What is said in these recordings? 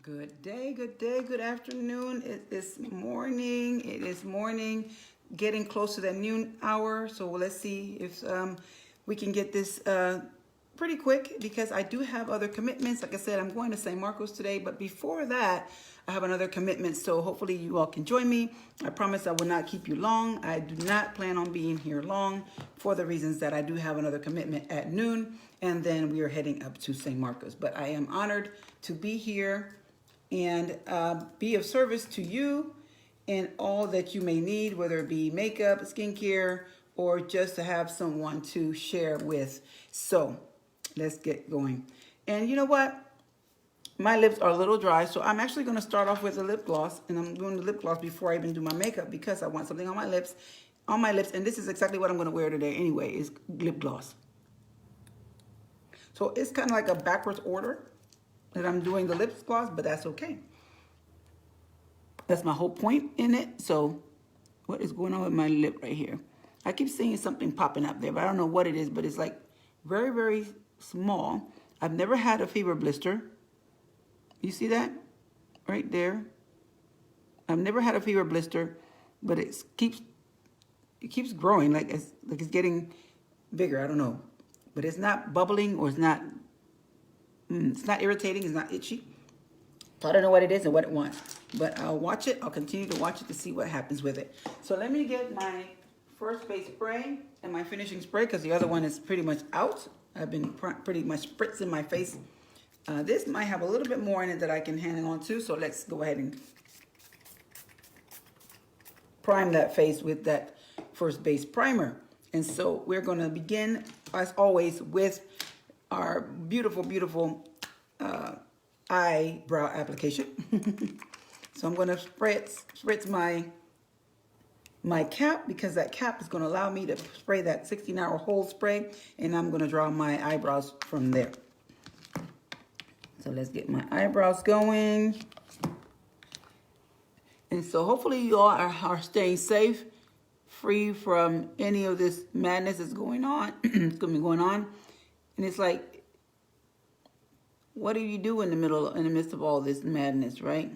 Good day, good day, good afternoon. It is morning. It is morning, getting close to that noon hour. So let's see if we can get this pretty quick because I do have other commitments. Like I said, I'm going to San Marcos today, but before that, I have another commitment. So hopefully you all can join me. I promise I will not keep you long. I do not plan on being here long for the reasons that I do have another commitment at noon, and then we are heading up to San Marcos. But I am honored to be here and be of service to you in all that you may need, whether it be makeup, skincare, or just to have someone to share with. So let's get going. And you know what? My lips are a little dry, so I'm actually going to start off with a lip gloss, and I'm doing the lip gloss before I even do my makeup because I want something on my lips, and this is exactly what I'm going to wear today anyway, is lip gloss. So it's kind of like a backwards order that I'm doing the lip gloss, but that's okay. That's my whole point in it. So what is going on with my lip right here? I keep seeing something popping up there, but I don't know what it is, but it's like very, very small. I've never had a fever blister. You see that right there? I've never had a fever blister, but it keeps growing like it's getting bigger. I don't know, but it's not bubbling or it's not irritating. It's not itchy. I don't know what it is and what it wants, but I'll watch it. I'll continue to watch it to see what happens with it. So let me get my first base spray and my finishing spray because the other one is pretty much out. I've been pretty much spritzing my face. This might have a little bit more in it that I can hang on to, so let's go ahead and prime that face with that first base primer. And so we're going to begin, as always, with our beautiful, beautiful eyebrow application. So I'm going to spritz my cap because that cap is going to allow me to spray that 16-hour hold spray, and I'm going to draw my eyebrows from there. So let's get my eyebrows going. And so hopefully you all are staying safe, free from any of this madness that's going on. It's going to be going on. And it's like, what do you do in the midst of all this madness, right?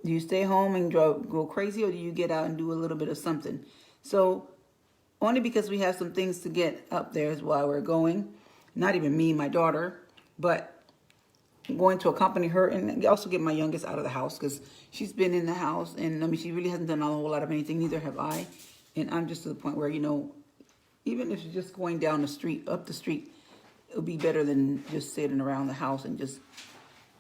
Do you stay home and go crazy, or do you get out and do a little bit of something? So only because we have some things to get up there is why we're going. Not even me, my daughter, but I'm going to accompany her and also get my youngest out of the house because she's been in the house, and I mean, she really hasn't done a whole lot of anything, neither have I. And I'm just to the point where, even if she's just going down the street, up the street, it'll be better than just sitting around the house and just,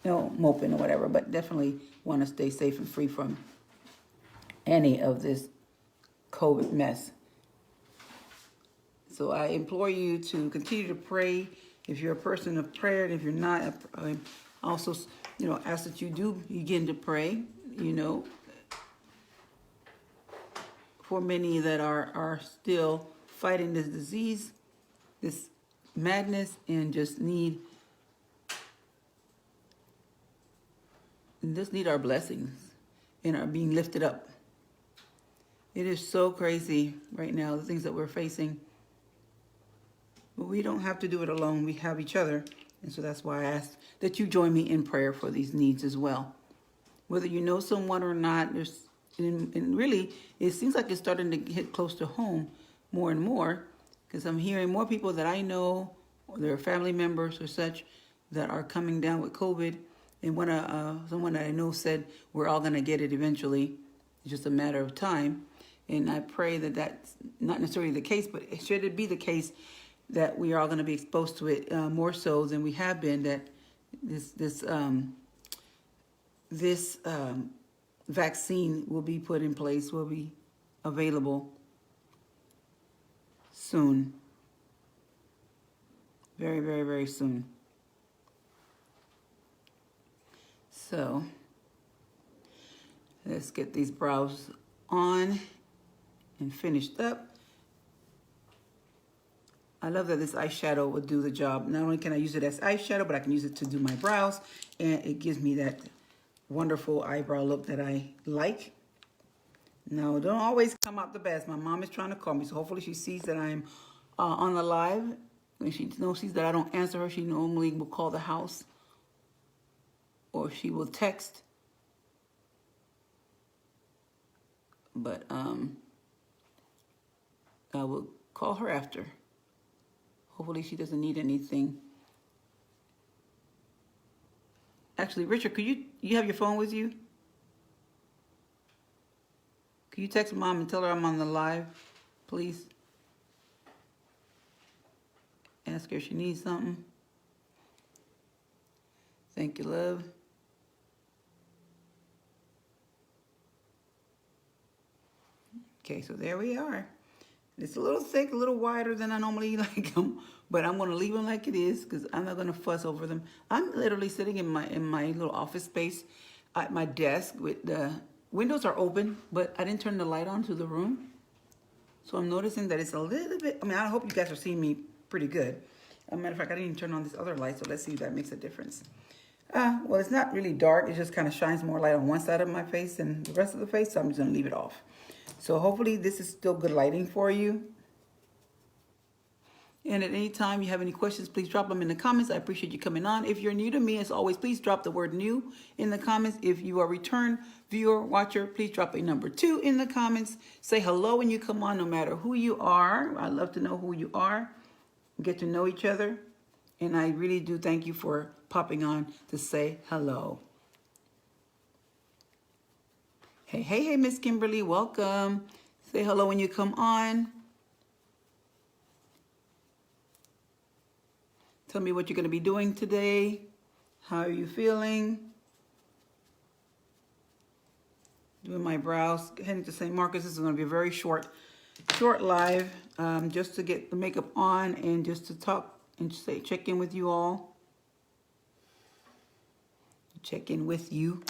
moping or whatever. But definitely want to stay safe and free from any of this COVID mess. So I implore you to continue to pray. If you're a person of prayer, and if you're not, I also, ask that you do begin to pray, for many that are still fighting this disease, this madness, and just need our blessings and are being lifted up. It is so crazy right now, the things that we're facing. But we don't have to do it alone. We have each other. And so that's why I ask that you join me in prayer for these needs as well. Whether you know someone or not, and really, it seems like it's starting to hit close to home more and more, because I'm hearing more people that I know, or their family members or such, that are coming down with COVID. And someone that I know said, we're all going to get it eventually. It's just a matter of time. And I pray that that's not necessarily the case, but should it be the case, that we are all going to be exposed to it more so than we have been, that this vaccine will be put in place, will be available soon. Very, very, very soon. So let's get these brows on and finished up. I love that this eyeshadow will do the job. Not only can I use it as eyeshadow, but I can use it to do my brows, and it gives me that wonderful eyebrow look that I like. Now, don't always come out the best. My mom is trying to call me, so hopefully she sees that I'm on the live. When she sees that I don't answer her, she normally will call the house or or she will text. But I will call her after. Hopefully she doesn't need anything. Actually, Richard, could you have your phone with you? Can you text Mom and tell her I'm on the live, please? Ask her if she needs something. Thank you, love. Okay, so there we are. It's a little thick, a little wider than I normally like them, but I'm going to leave them like it is because I'm not going to fuss over them. I'm literally sitting in my little office space at my desk with the windows are open, but I didn't turn the light on to the room. So I'm noticing that it's a little bit, I mean, I hope you guys are seeing me pretty good. As a matter of fact, I didn't even turn on this other light, so let's see if that makes a difference. Well, it's not really dark. It just kind of shines more light on one side of my face than the rest of the face, so I'm just going to leave it off. So hopefully this is still good lighting for you. And at any time you have any questions, please drop them in the comments. I appreciate you coming on. If you're new to me, as always, please drop the word new in the comments. If you are a return viewer, watcher, please drop a number 2 in the comments. Say hello when you come on, no matter who you are. I'd love to know who you are. Get to know each other. And I really do thank you for popping on to say hello. Hey, Miss Kimberly, welcome. Say hello when you come on. Tell me what you're going to be doing today. How are you feeling? Doing my brows, heading to St. Marcus. This is going to be a very short live, just to get the makeup on and just to talk and check in with you all. Check in with you.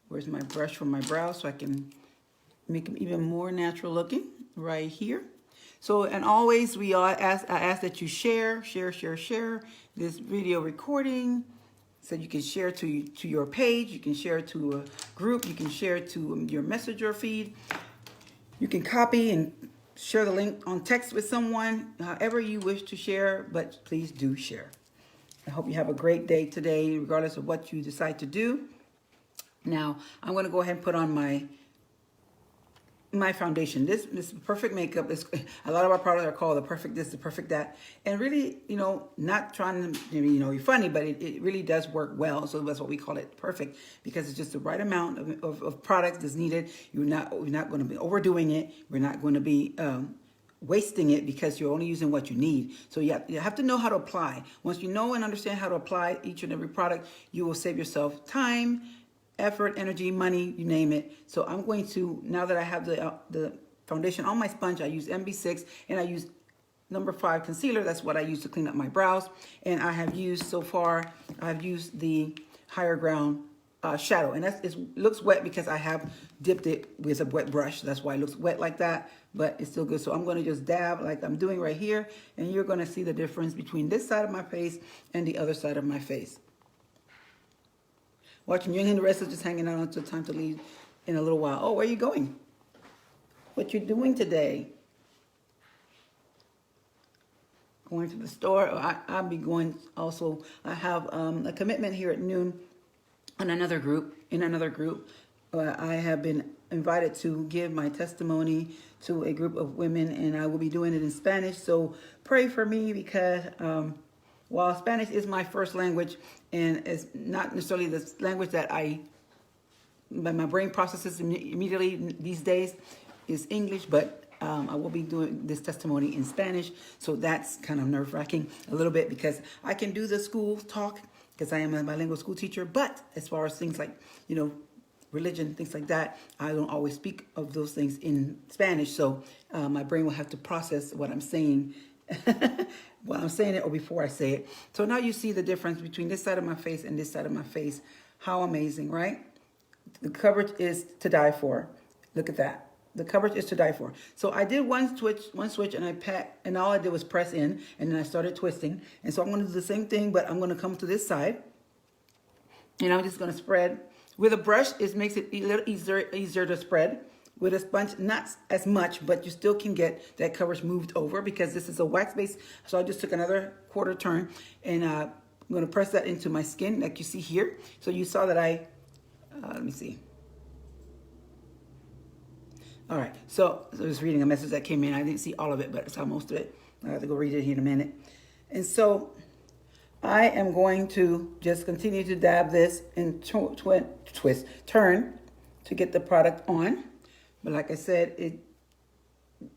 Where's my brush for my brows so I can make them even more natural looking right here. So, and always I ask that you share this video recording so you can share to your page, you can share to a group, you can share to your messenger feed. You can copy and share the link on text with someone, however you wish to share, but please do share. I hope you have a great day today, regardless of what you decide to do. Now, I'm going to go ahead and put on my foundation. This Perfect Makeup is, a lot of our products are called the Perfect This, the Perfect That. And really, not trying to, be funny, but it really does work well. So that's what we call it perfect, because it's just the right amount of product that's needed. We're not going to be overdoing it. We're not going to be wasting it because you're only using what you need. So you have to know how to apply. Once you know and understand how to apply each and every product, you will save yourself time, effort, energy, money, you name it. So I'm going to, now that I have the foundation on my sponge, I use MB6 and I use number 5 concealer. That's what I use to clean up my brows. And I have used, so far, I've used the Higher Ground shadow. And it looks wet because I have dipped it with a wet brush. That's why it looks wet like that, but it's still good. So I'm going to just dab like I'm doing right here. And you're going to see the difference between this side of my face and the other side of my face. Watching Young and the rest is just hanging out until time to leave in a little while. Oh, where are you going? What you doing today? Going to the store? I'll be going also. I have a commitment here at noon in another group. I have been invited to give my testimony to a group of women, and I will be doing it in Spanish. So pray for me because while Spanish is my first language and it's not necessarily the language that my brain processes immediately these days is English, but I will be doing this testimony in Spanish. So that's kind of nerve-wracking a little bit because I can do the school talk because I am a bilingual school teacher. But as far as things like, religion, things like that, I don't always speak of those things in Spanish. So my brain will have to process what I'm saying while I'm saying it or before I say it. So now you see the difference between this side of my face and this side of my face. How amazing, right? The coverage is to die for. Look at that. The coverage is to die for. So I did one switch and all I did was press in and then I started twisting. And so I'm going to do the same thing, but I'm going to come to this side and I'm just going to spread. With a brush, it makes it a little easier to spread. With a sponge, not as much, but you still can get that coverage moved over because this is a wax base. So I just took another quarter turn and I'm going to press that into my skin like you see here. So you saw that let me see. All right, so I was reading a message that came in. I didn't see all of it, but I saw most of it. I have to go read it here in a minute. And so I am going to just continue to dab this and turn to get the product on. But like I said, it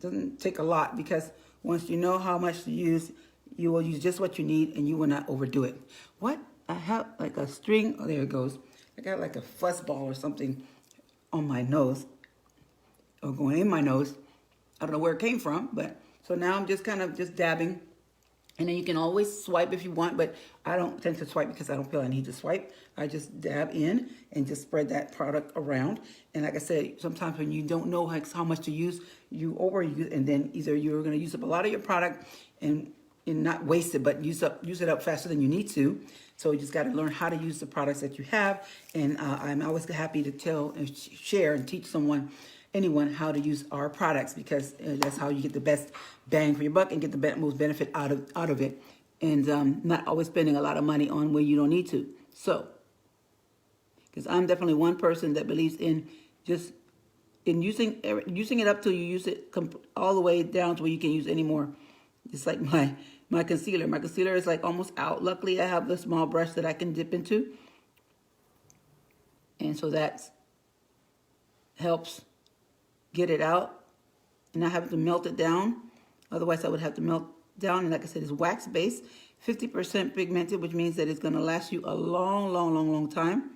doesn't take a lot because once you know how much to use, you will use just what you need and you will not overdo it. What? I have like a string. Oh, there it goes. I got like a fuzz ball or something on my nose or going in my nose. I don't know where it came from, but so now I'm just kind of just dabbing. And then you can always swipe if you want, but I don't tend to swipe because I don't feel I need to swipe. I just dab in and just spread that product around. And like I said, sometimes when you don't know how much to use, you overuse, and then either you're going to use up a lot of your product and not waste it, but use it up faster than you need to. So you just got to learn how to use the products that you have. And I'm always happy to tell and share and teach anyone how to use our products because that's how you get the best bang for your buck and get the most benefit out of it, and not always spending a lot of money on where you don't need to. So, because I'm definitely one person that believes in just using it up till you use it all the way down to where you can use any more. It's like my concealer. My concealer is like almost out. Luckily, I have the small brush that I can dip into, and so that helps get it out and not having to melt it down. Otherwise, I would have to melt down. And like I said, it's wax based, 50% pigmented, which means that it's going to last you a long time.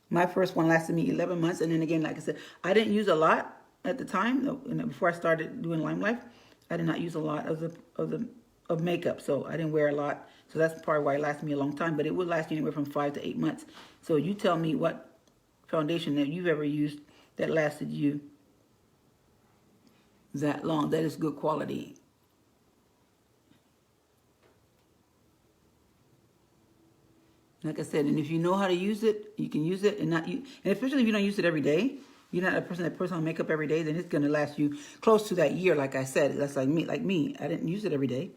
My first one lasted me 11 months. And then again, like I said, I didn't use a lot at the time. Before I started doing Lime Life, I did not use a lot of makeup. So I didn't wear a lot. So that's probably why it lasted me a long time. But it would last you anywhere from 5 to 8 months. So you tell me what foundation that you've ever used that lasted you that long, that is good quality. Like I said, and if you know how to use it, you can use it and especially if you don't use it every day, you're not a person that puts on makeup every day, then it's going to last you close to that year. Like I said, that's like me. I didn't use it every day.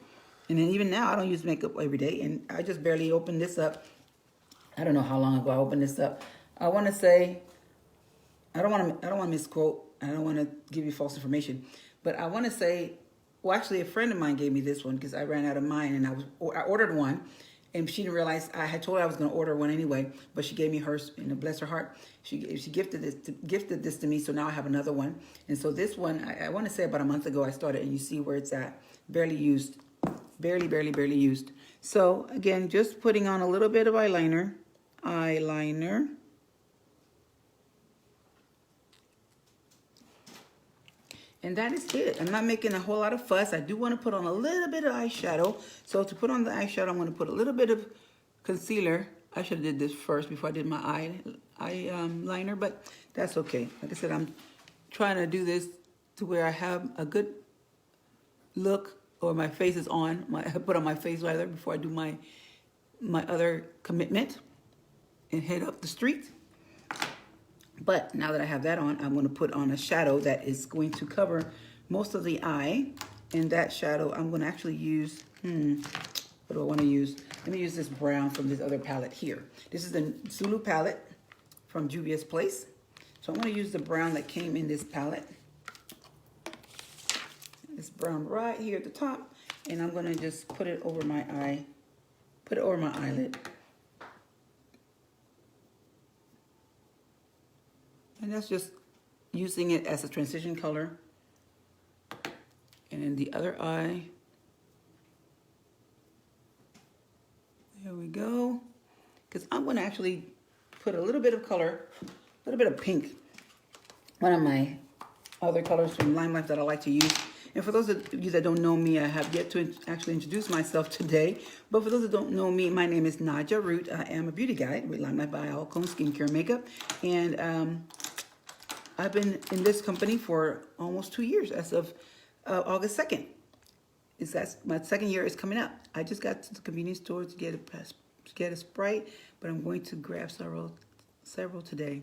And then even now, I don't use makeup every day. And I just barely opened this up. I don't know how long ago I opened this up. I want to say, I don't want to misquote. I don't want to give you false information, but I want to say, well, actually, a friend of mine gave me this one because I ran out of mine, and I ordered one, and she didn't realize I had told her I was going to order one anyway, but she gave me hers, and bless her heart, she gifted this to me, so now I have another one, and so this one, I want to say about a month ago I started, and you see where it's at, barely used, barely used. So again, just putting on a little bit of eyeliner. And that is it. I'm not making a whole lot of fuss. I do want to put on a little bit of eyeshadow. So to put on the eyeshadow, I'm going to put a little bit of concealer. I should have did this first before I did my eyeliner, but that's okay. Like I said, I'm trying to do this to where I have a good look, or my face is on. I put on my face rather before I do my other commitment and head up the street. But now that I have that on, I'm going to put on a shadow that is going to cover most of the eye. And that shadow, I'm going to actually use, what do I want to use? Let me use this brown from this other palette here. This is the Zulu palette from Juvia's Place. So I'm going to use the brown that came in this palette. This brown right here at the top. And I'm going to just put it over my eye, put it over my eyelid. And that's just using it as a transition color. And in the other eye, there we go. Because I'm going to actually put a little bit of color, a little bit of pink. One of my other colors from Lime Life that I like to use. And for those of you that don't know me, I have yet to actually introduce myself today. But for those that don't know me, my name is Nadia Root. I am a beauty guide with Lime Life by Alcone Skincare Makeup. And I've been in this company for almost 2 years as of August 2nd. My second year is coming up. I just got to the convenience store to get a Sprite, but I'm going to grab several today.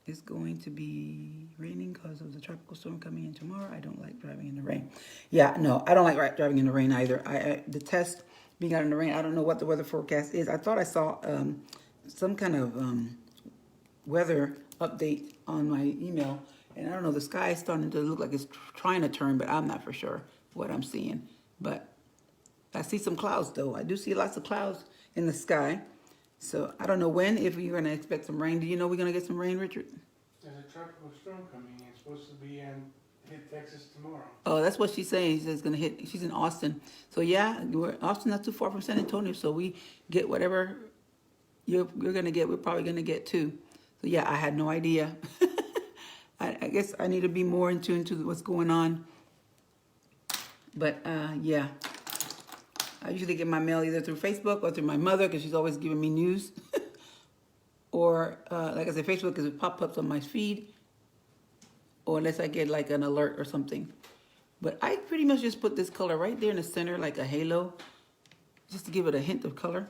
It's going to be raining because of the tropical storm coming in tomorrow. I don't like driving in the rain. Yeah, no, I don't like driving in the rain either. I detest being out in the rain. I don't know what the weather forecast is. I thought I saw some kind of weather update on my email. And I don't know, the sky is starting to look like it's trying to turn, but I'm not for sure what I'm seeing. But I see some clouds, though. I do see lots of clouds in the sky. So I don't know when, if you're going to expect some rain. Do you know we're going to get some rain, Richard? There's a tropical storm coming in. It's supposed to be in hit Texas tomorrow. Oh, that's what she's saying. She says it's going to hit. She's in Austin. So yeah, Austin not too far from San Antonio. So we get whatever you're going to get. We're probably going to get too. So yeah, I had no idea. I guess I need to be more in tune to what's going on. But yeah, I usually get my mail either through Facebook or through my mother because she's always giving me news. Or like I said, Facebook because it pops up on my feed. Or unless I get like an alert or something. But I pretty much just put this color right there in the center like a halo. Just to give it a hint of color.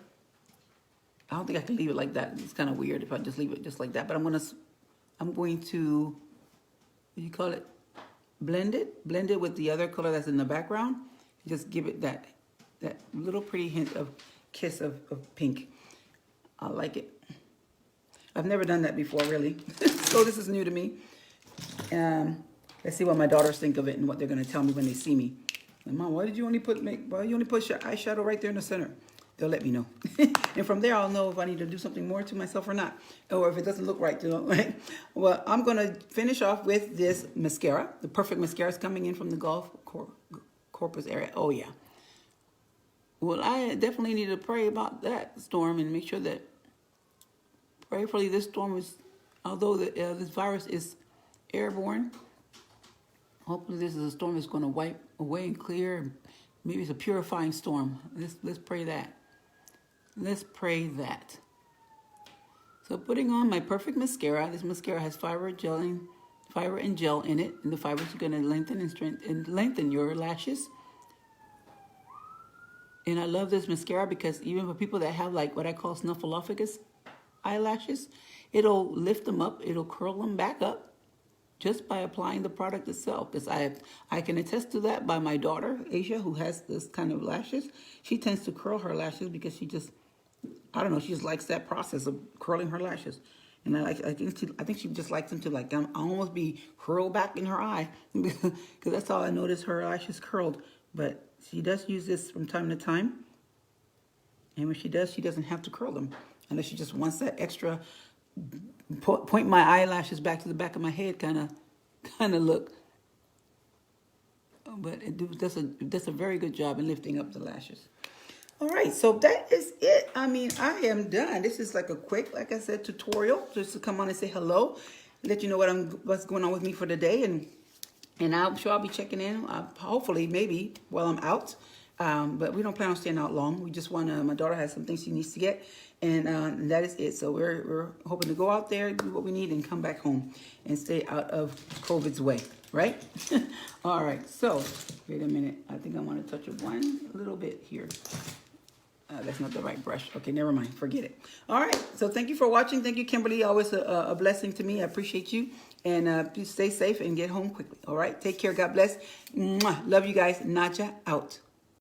I don't think I can leave it like that. It's kind of weird if I just leave it just like that. But I'm going to, what do you call it? Blend it with the other color that's in the background. Just give it that little pretty hint of kiss of pink. I like it. I've never done that before, really. So this is new to me. Let's see what my daughters think of it and what they're going to tell me when they see me. And Mom, why you only put eyeshadow right there in the center? They'll let me know. And from there, I'll know if I need to do something more to myself or not. Or if it doesn't look right. Right? Well, I'm going to finish off with this mascara. The Perfect Mascara is coming in from the Gulf Corpus area. Oh, yeah. Well, I definitely need to pray about that storm and make sure that prayerfully this storm is, although this virus is airborne, hopefully this is a storm that's going to wipe away and clear. Maybe it's a purifying storm. Let's pray that. Let's pray that. So putting on my Perfect Mascara. This mascara has fiber and gel in it, and the fibers are going to lengthen and lengthen your lashes. And I love this mascara because even for people that have like what I call snuffleupagus eyelashes, it'll lift them up, it'll curl them back up just by applying the product itself. Because I can attest to that by my daughter, Asia, who has this kind of lashes. She tends to curl her lashes because she just, I don't know, she just likes that process of curling her lashes. And I think she just likes them to like almost be curled back in her eye. Because that's how I notice her lashes curled. But she does use this from time to time. And when she does, she doesn't have to curl them. Unless she just wants that extra point my eyelashes back to the back of my head kind of look. But it does a very good job in lifting up the lashes. All right, so that is it. I mean, I am done. This is like a quick, like I said, tutorial just to come on and say hello, let you know what's going on with me for the day, and I'm sure I'll be checking in. Hopefully, maybe while I'm out. But we don't plan on staying out long. We just want to. My daughter has some things she needs to get, and that is it. So we're hoping to go out there, do what we need, and come back home and stay out of COVID's way. Right? All right. So wait a minute. I think I want to touch it one little bit here. That's not the right brush. Okay, never mind. Forget it. All right. So thank you for watching. Thank you, Kimberly. Always a blessing to me. I appreciate you. And please stay safe and get home quickly. All right. Take care. God bless. Mwah. Love you guys. Naja out.